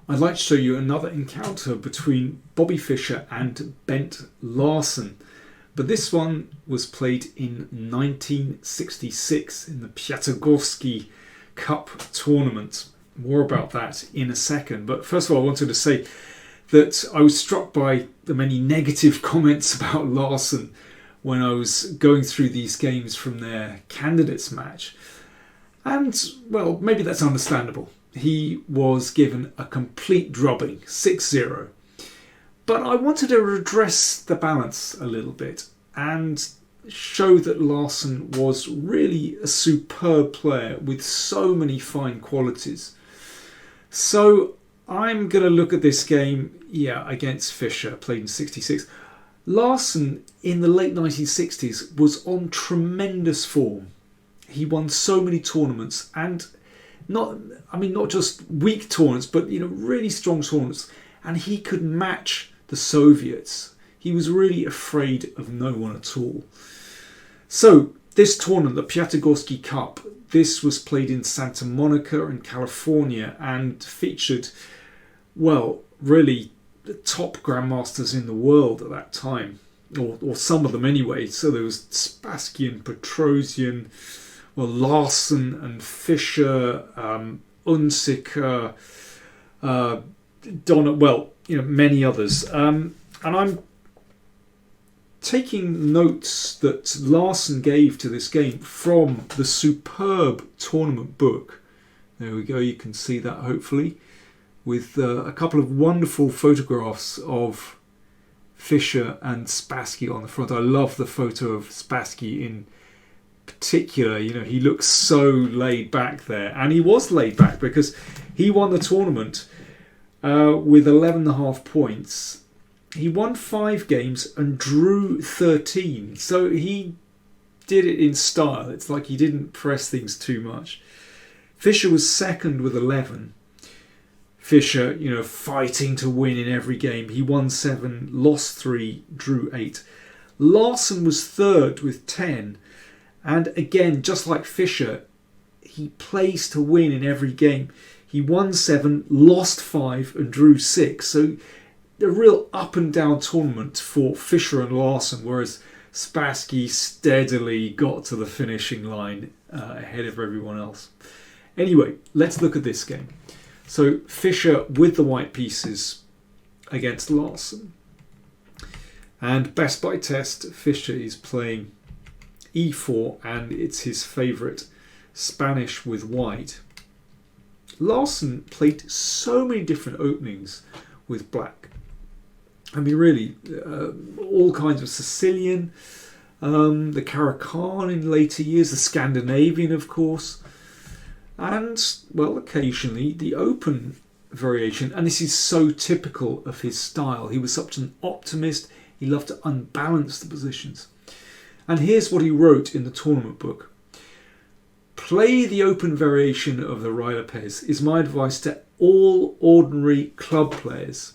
I'd like to show you another encounter between Bobby Fischer and Bent Larsen. But this one was played in 1966 in the Piatigorsky Cup tournament. More about that in a second. But first of all, I wanted to say that I was struck by the many negative comments about Larsen when I was going through these games from their candidates match. And, well, maybe that's understandable. He was given a complete drubbing, 6-0. But I wanted to redress the balance a little bit and show that Larsen was really a superb player with so many fine qualities. So I'm going to look at this game, against Fischer, played in 66. Larsen in the late 1960s was on tremendous form. He won so many tournaments, and not just weak tournaments, but really strong tournaments, and he could match the Soviets. He was really afraid of no one at all. So this tournament, the Piatigorsky Cup, this was played in Santa Monica in California and featured, well, really the top grandmasters in the world at that time, or some of them anyway. So there was Spassky and Petrosian, well, Larsen and Fischer, Unzicker, many others. And I'm taking notes that Larsen gave to this game from the superb tournament book. There we go, you can see that hopefully, with a couple of wonderful photographs of Fischer and Spassky on the front. I love the photo of Spassky in particular. He looks so laid back there, and he was laid back because he won the tournament with 11.5 points. He won 5 games and drew 13. So he did it in style. It's like he didn't press things too much. Fischer was second with 11. Fischer, fighting to win in every game. He won 7, lost 3, drew 8. Larsen was third with 10. And again, just like Fischer, he plays to win in every game. He won 7, lost 5 and drew 6. So a real up and down tournament for Fischer and Larsen, whereas Spassky steadily got to the finishing line ahead of everyone else. Anyway, let's look at this game. So Fischer with the white pieces against Larsen. And best by test, Fischer is playing e4, and it's his favourite Spanish with white. Larsen played so many different openings with black. Really, all kinds of Sicilian, the Caracan in later years, the Scandinavian, of course, and, well, occasionally the open variation. And this is so typical of his style. He was such an optimist. He loved to unbalance the positions. And here's what he wrote in the tournament book. Play the open variation of the Rey Lopez is my advice to all ordinary club players.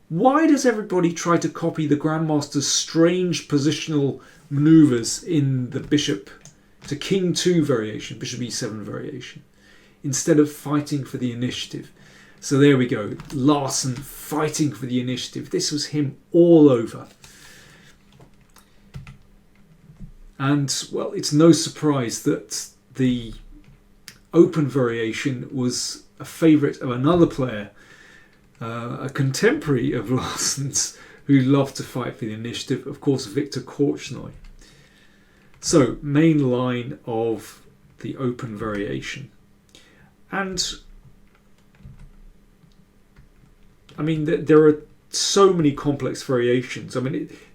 Why does everybody try to copy the Grandmaster's strange positional manoeuvres in the bishop to king 2 variation, bishop e7 variation, instead of fighting for the initiative? So there we go, Larsen fighting for the initiative. This was him all over. And, well, it's no surprise that the open variation was a favourite of another player, a contemporary of Larsen's, who loved to fight for the initiative, of course, Viktor Korchnoi. So, main line of the open variation. And, there are so many complex variations.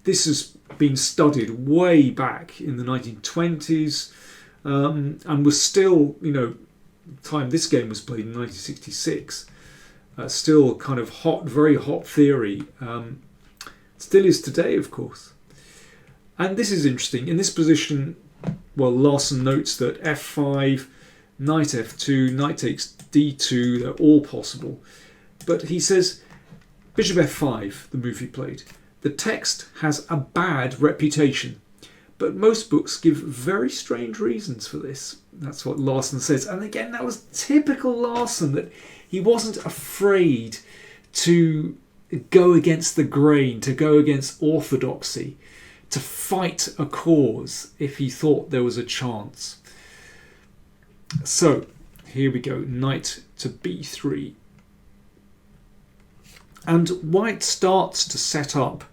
This has been studied way back in the 1920s, and was still, the time this game was played in 1966, still kind of hot, very hot theory. Still is today, of course. And this is interesting. In this position, well, Larsen notes that f5, knight f2, knight takes d2, they're all possible. But he says, bishop f5, the move he played. The text has a bad reputation, But most books give very strange reasons for this. That's what Larsen says. And again, that was typical Larsen, that he wasn't afraid to go against the grain, to go against orthodoxy, to fight a cause if he thought there was a chance. So here we go, knight to b3. And white starts to set up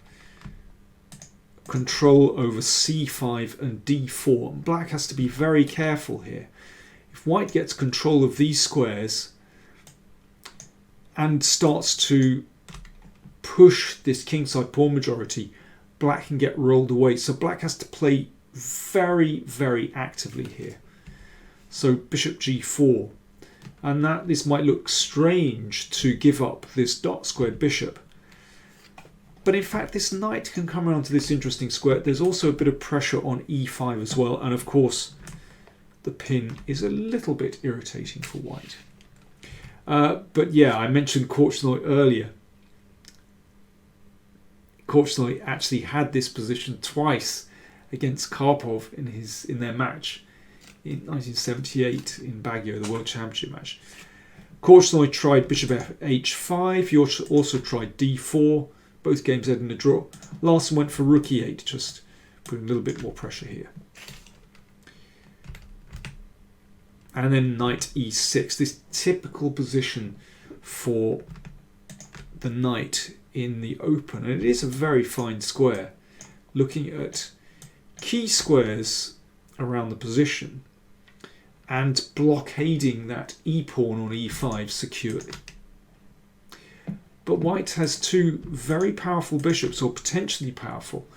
control over c5 and d4. And black has to be very careful here. If white gets control of these squares and starts to push this kingside pawn majority, black can get rolled away. So black has to play very, very actively here. So bishop g4. And this might look strange to give up this dot squared bishop. But in fact, this knight can come around to this interesting square. There's also a bit of pressure on e5 as well. And of course, the pin is a little bit irritating for white. But yeah, I mentioned Korchnoi earlier. Korchnoi actually had this position twice against Karpov in their match in 1978 in Baguio, the World Championship match. Korchnoi tried bishop h5. He also tried d4. Both games ended in a draw. Larsen went for rook e8, just putting a little bit more pressure here. And then knight e6, this typical position for the knight in the open. And it is a very fine square. Looking at key squares around the position and blockading that e-pawn on e5 securely. But white has two very powerful bishops, or potentially powerful.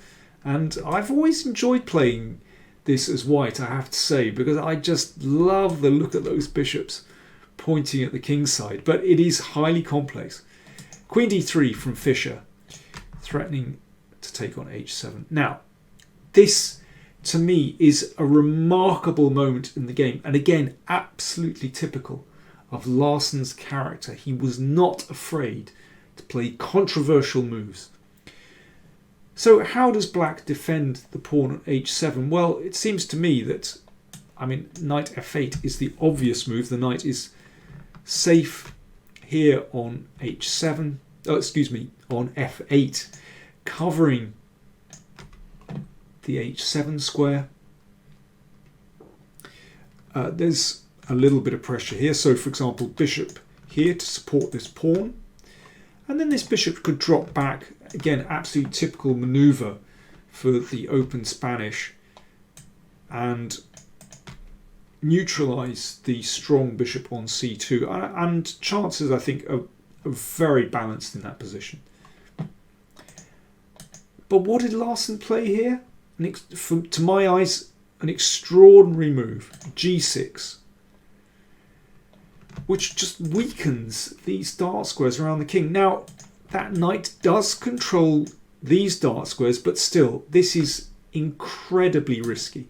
And I've always enjoyed playing this as white, I have to say, because I just love the look at those bishops pointing at the king's side. But it is highly complex. Queen d3 from Fischer, threatening to take on h7. Now, this, to me, is a remarkable moment in the game. And again, absolutely typical of Larsen's character. He was not afraid to play controversial moves. So how does black defend the pawn on h7? Well, it seems to me that, knight f8 is the obvious move. The knight is safe here on h7. On f8, covering the h7 square. There's a little bit of pressure here. So, for example, bishop here to support this pawn. And then this bishop could drop back. Again, absolutely typical maneuver for the open Spanish. And neutralise the strong bishop on c2. And chances, I think, are very balanced in that position. But what did Larsen play here? To my eyes, an extraordinary move. g6. Which just weakens these dart squares around the king. Now, that knight does control these dart squares, but still, this is incredibly risky.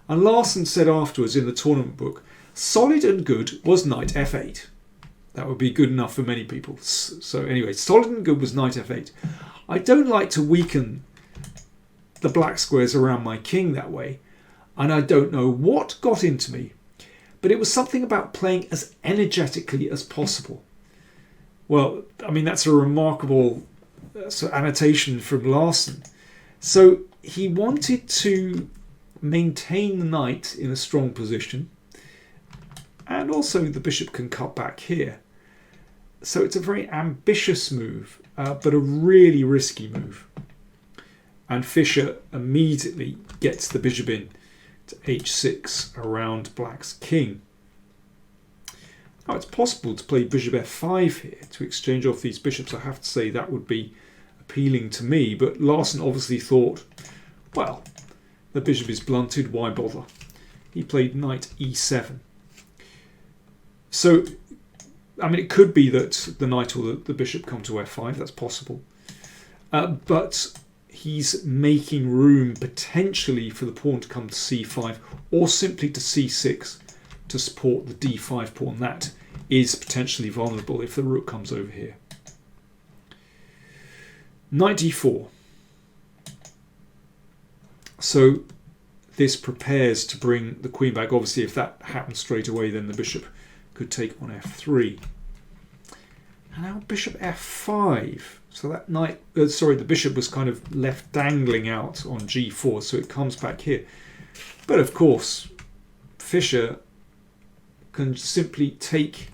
And Larsen said afterwards in the tournament book, solid and good was knight f8. That would be good enough for many people. So anyway, solid and good was knight f8. I don't like to weaken the black squares around my king that way. And I don't know what got into me. But it was something about playing as energetically as possible. Well, that's a remarkable annotation from Larsen. So he wanted to maintain the knight in a strong position. And also the bishop can cut back here. So it's a very ambitious move, but a really risky move. And Fischer immediately gets the bishop in to h6 around black's king. Now it's possible to play bishop f5 here to exchange off these bishops. I have to say that would be appealing to me, but Larsen obviously thought, well, the bishop is blunted, why bother? He played knight e7. So, it could be that the knight or the bishop come to f5, that's possible. But he's making room potentially for the pawn to come to c5 or simply to c6 to support the d5 pawn. That is potentially vulnerable if the rook comes over here. Knight d4. So this prepares to bring the queen back. Obviously, if that happens straight away, then the bishop could take on f3. And now bishop f5. So that knight, the bishop was kind of left dangling out on g4, so it comes back here. But of course, Fischer can simply take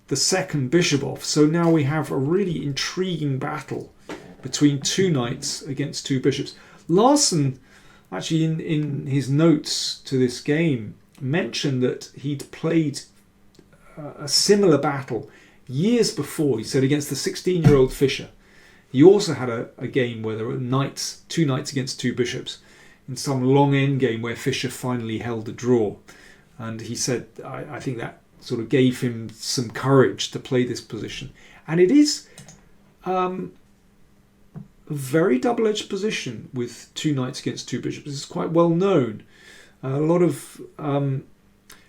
the second bishop off. So now we have a really intriguing battle between two knights against two bishops. Larsen, actually in his notes to this game, mentioned that he'd played a similar battle years before. He said against the 16-year-old Fischer. He also had a game where there were two knights against two bishops in some long end game where Fischer finally held a draw. And he said, I think that sort of gave him some courage to play this position. And it is a very double-edged position with two knights against two bishops. It's quite well known. A lot of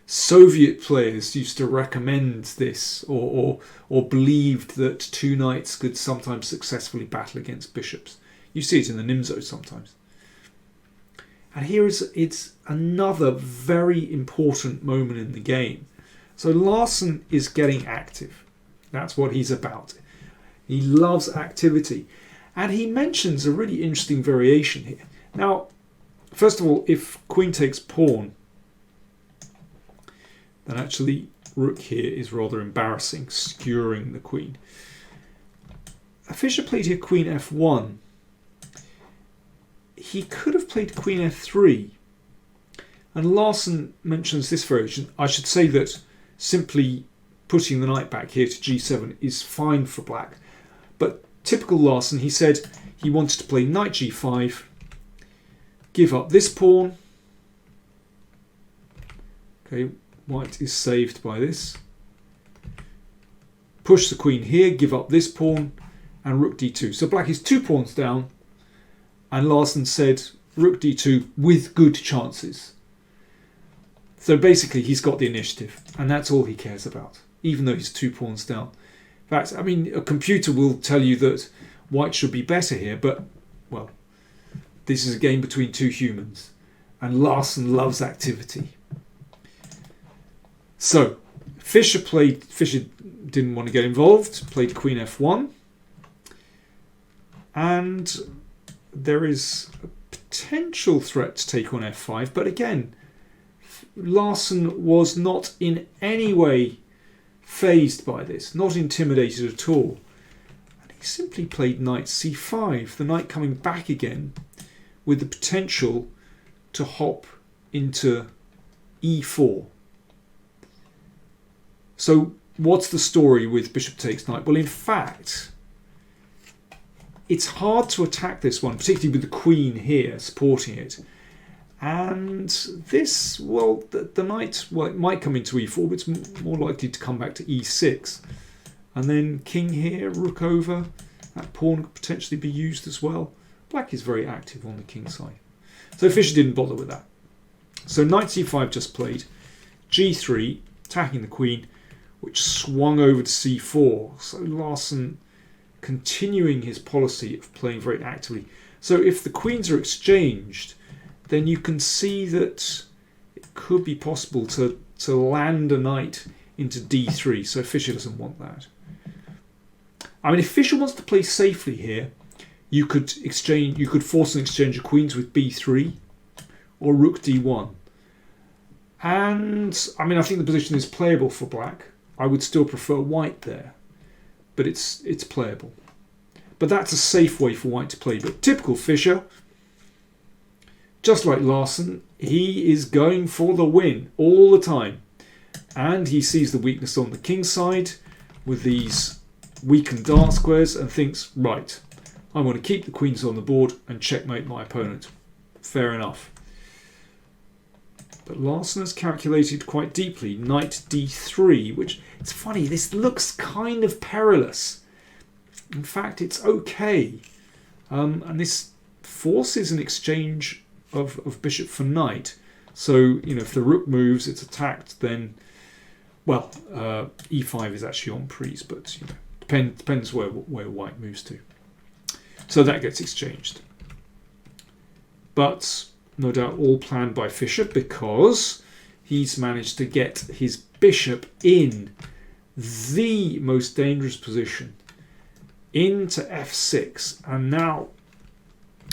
Soviet players used to recommend this or believed that two knights could sometimes successfully battle against bishops. You see it in the Nimzo sometimes. And here it's another very important moment in the game. So Larsen is getting active. That's what he's about. He loves activity. And he mentions a really interesting variation here. Now, first of all, if queen takes pawn, then actually rook here is rather embarrassing, skewering the queen. Fischer played here queen f1. He could have played queen f3. And Larsen mentions this variation. I should say that simply putting the knight back here to g7 is fine for black. But typical Larsen, he said he wanted to play knight g5, give up this pawn. Okay, white is saved by this. Push the queen here, give up this pawn, and rook d2. So black is 2 pawns down, and Larsen said rook d2 with good chances. So basically he's got the initiative, and that's all he cares about, even though he's 2 pawns down. In fact, I mean, a computer will tell you that white should be better here, but, well, this is a game between two humans, and Larsen loves activity. So, Fischer didn't want to get involved, played queen f1, and there is a potential threat to take on f5, but again, Larsen was not in any way fazed by this, not intimidated at all. And he simply played knight c5, the knight coming back again with the potential to hop into e4. So what's the story with bishop takes knight? Well, in fact, it's hard to attack this one, particularly with the queen here supporting it. And this, well, the knight, well, it might come into e4, but it's more likely to come back to e6. And then king here, rook over. That pawn could potentially be used as well. Black is very active on the king side. So Fischer didn't bother with that. So knight c5 just played. g3, attacking the queen, which swung over to c4. So Larsen continuing his policy of playing very actively. So if the queens are exchanged, then you can see that it could be possible to land a knight into d3. So Fischer doesn't want that. I mean, if Fischer wants to play safely here, you could force an exchange of queens with b3 or rook d1. And I mean, I think the position is playable for black. I would still prefer white there, but it's playable. But that's a safe way for white to play. But typical Fischer, just like Larsen, he is going for the win all the time. And he sees the weakness on the king side with these weakened dark squares and thinks, right, I want to keep the queens on the board and checkmate my opponent. Fair enough. But Larsen has calculated quite deeply. Knight d3, which, it's funny, this looks kind of perilous. In fact, it's okay. And this forces an exchange of bishop for knight. So, you know, if the rook moves, it's attacked, then, well, e5 is actually on prise, but, you know, depends where white moves to. So that gets exchanged. But no doubt all planned by Fischer, because he's managed to get his bishop in the most dangerous position into f6, and now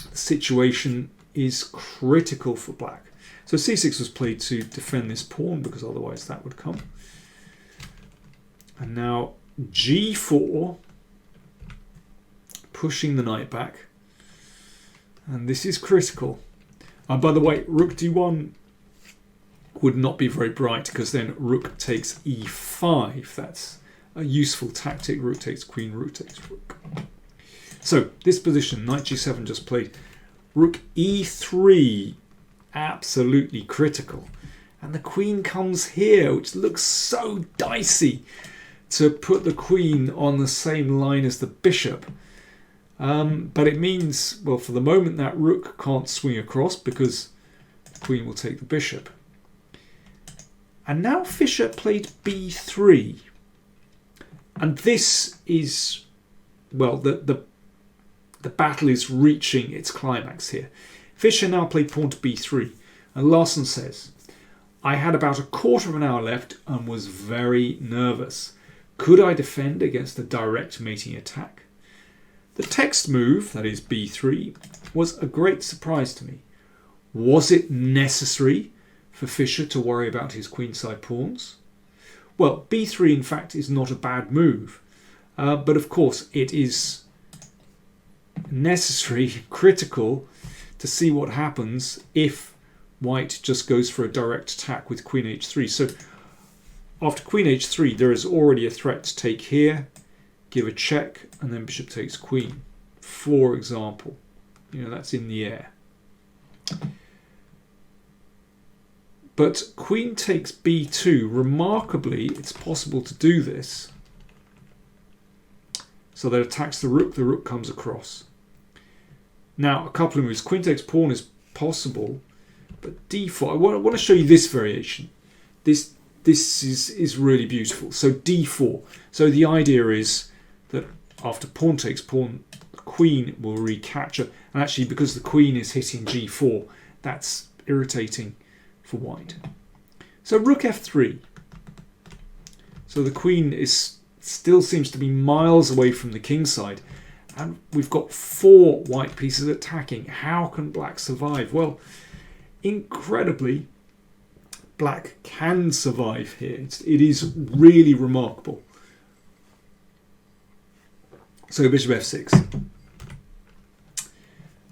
the situation is critical for black. So c6 was played to defend this pawn, because otherwise that would come. And now g4, pushing the knight back, and this is critical. By the way, rook d1 would not be very bright, because then rook takes e5. That's a useful tactic. Rook takes queen, rook takes rook. So this position, knight g7 just played. Rook e3, absolutely critical. And the queen comes here, which looks so dicey, to put the queen on the same line as the bishop. But it means, well, for the moment that rook can't swing across, because the queen will take the bishop. And now Fischer played b3. And this is, well, the battle is reaching its climax here. Fischer now played pawn to b3. And Larsen says, I had about a quarter of an hour left and was very nervous. Could I defend against a direct mating attack? The text move, that is b3, was a great surprise to me. Was it necessary for Fischer to worry about his queenside pawns? Well, b3 in fact is not a bad move, but of course it is necessary, critical, to see what happens if white just goes for a direct attack with queen h3. So after queen h3 there is already a threat to take here, give a check, and then bishop takes queen, for example. You know, that's in the air. But queen takes b2, remarkably, it's possible to do this. So that attacks the rook comes across. Now, a couple of moves. Queen takes pawn is possible, but d4, I want to show you this variation. This is really beautiful. So d4. So the idea is that after pawn takes pawn, the queen will recapture. And actually, because the queen is hitting g4, that's irritating for white. So rook f3. So the queen still seems to be miles away from the king side, and we've got 4 white pieces attacking. How can black survive? Well, incredibly, black can survive here. It is really remarkable. So bishop f6.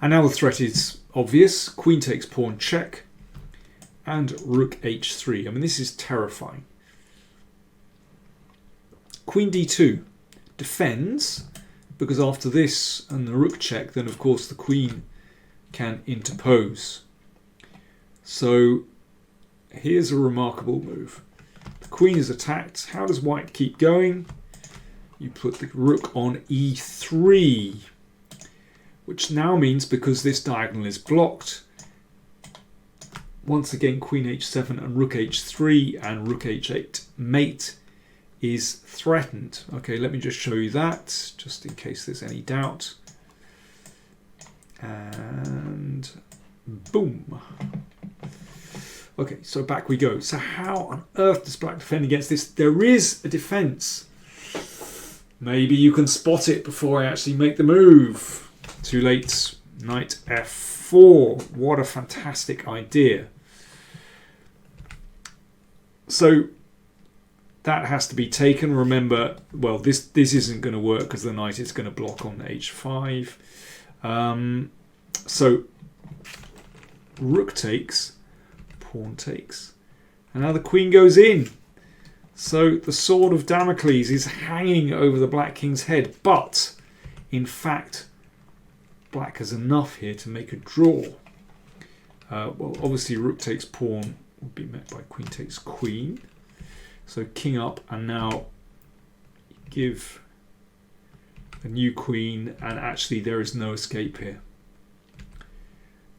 And now the threat is obvious. Queen takes pawn check, and rook h3. I mean, this is terrifying. Queen d2 defends, because after this and the rook check, then of course the queen can interpose. So here's a remarkable move. The queen is attacked. How does white keep going? You put the rook on e3, which now means, because this diagonal is blocked, once again queen h7 and rook h3 and rook h8 mate is threatened. Okay, let me just show you that, just in case there's any doubt. And boom. Okay, so back we go. So how on earth does black defend against this? There is a defense. Maybe you can spot it before I actually make the move. Too late. Knight f4. What a fantastic idea. So that has to be taken. Remember, well, this isn't going to work because the knight is going to block on h5. So rook takes, pawn takes, and now the queen goes in. So the sword of Damocles is hanging over the black king's head, but in fact black has enough here to make a draw. Well, obviously rook takes pawn will be met by queen takes queen. So king up, and now give a new queen, and actually there is no escape here.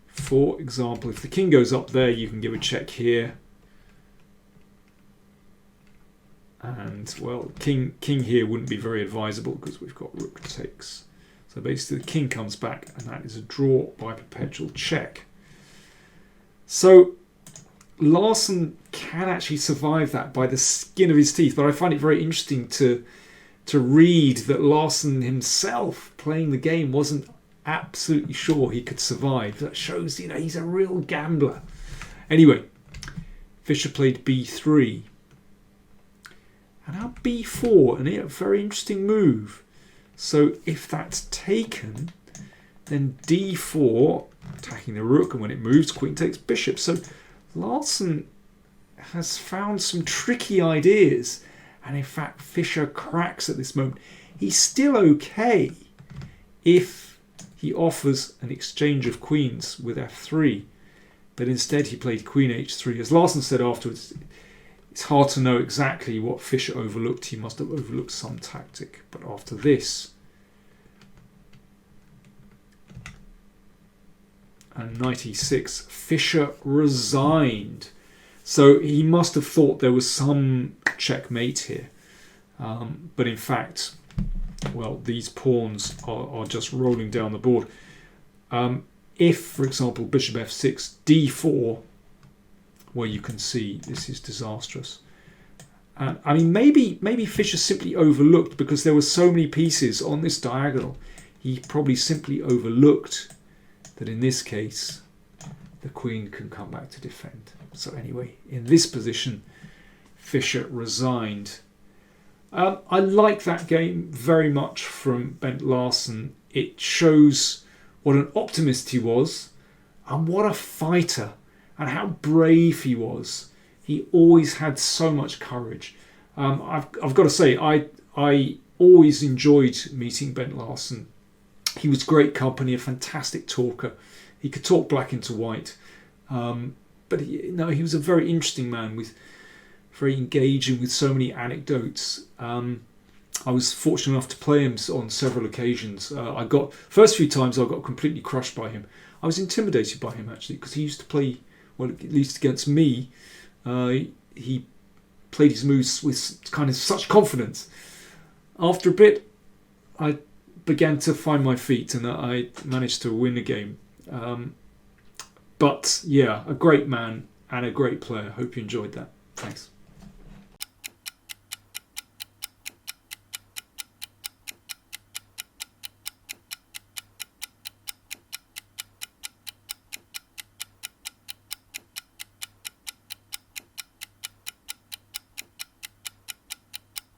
For example, if the king goes up there, you can give a check here. And, well, king here wouldn't be very advisable because we've got rook takes. So basically the king comes back, and that is a draw by perpetual check. So Larsen can actually survive that by the skin of his teeth, but I find it very interesting to read that Larsen himself, playing the game, wasn't absolutely sure he could survive. That shows, he's a real gambler. Anyway, Fischer played b3. And now b4, and a very interesting move. So if that's taken, then d4, attacking the rook, and when it moves, queen takes bishop. So Larsen has found some tricky ideas, and in fact Fischer cracks at this moment. He's still okay if he offers an exchange of queens with f3, but instead he played queen h3. As Larsen said afterwards, it's hard to know exactly what Fischer overlooked. He must have overlooked some tactic. But after this, and knight e6, Fischer resigned. So he must have thought there was some checkmate here. But in fact, well, these pawns are just rolling down the board. If, for example, bishop f6, d4, well, you can see this is disastrous. I mean, maybe Fischer simply overlooked, because there were so many pieces on this diagonal. He probably simply overlooked that in this case, the queen can come back to defend. So anyway, in this position, Fischer resigned. I like that game very much from Bent Larsen. It shows what an optimist he was, and what a fighter, and how brave he was. He always had so much courage. I've got to say, I always enjoyed meeting Bent Larsen. He was great company, a fantastic talker. He could talk black into white. But he was a very interesting man, with very engaging, with so many anecdotes. I was fortunate enough to play him on several occasions. First few times I got completely crushed by him. I was intimidated by him, actually, because he used to play, well, at least against me, he played his moves with kind of such confidence. After a bit, I began to find my feet, and I managed to win the game. But yeah, a great man and a great player. Hope you enjoyed that. Thanks.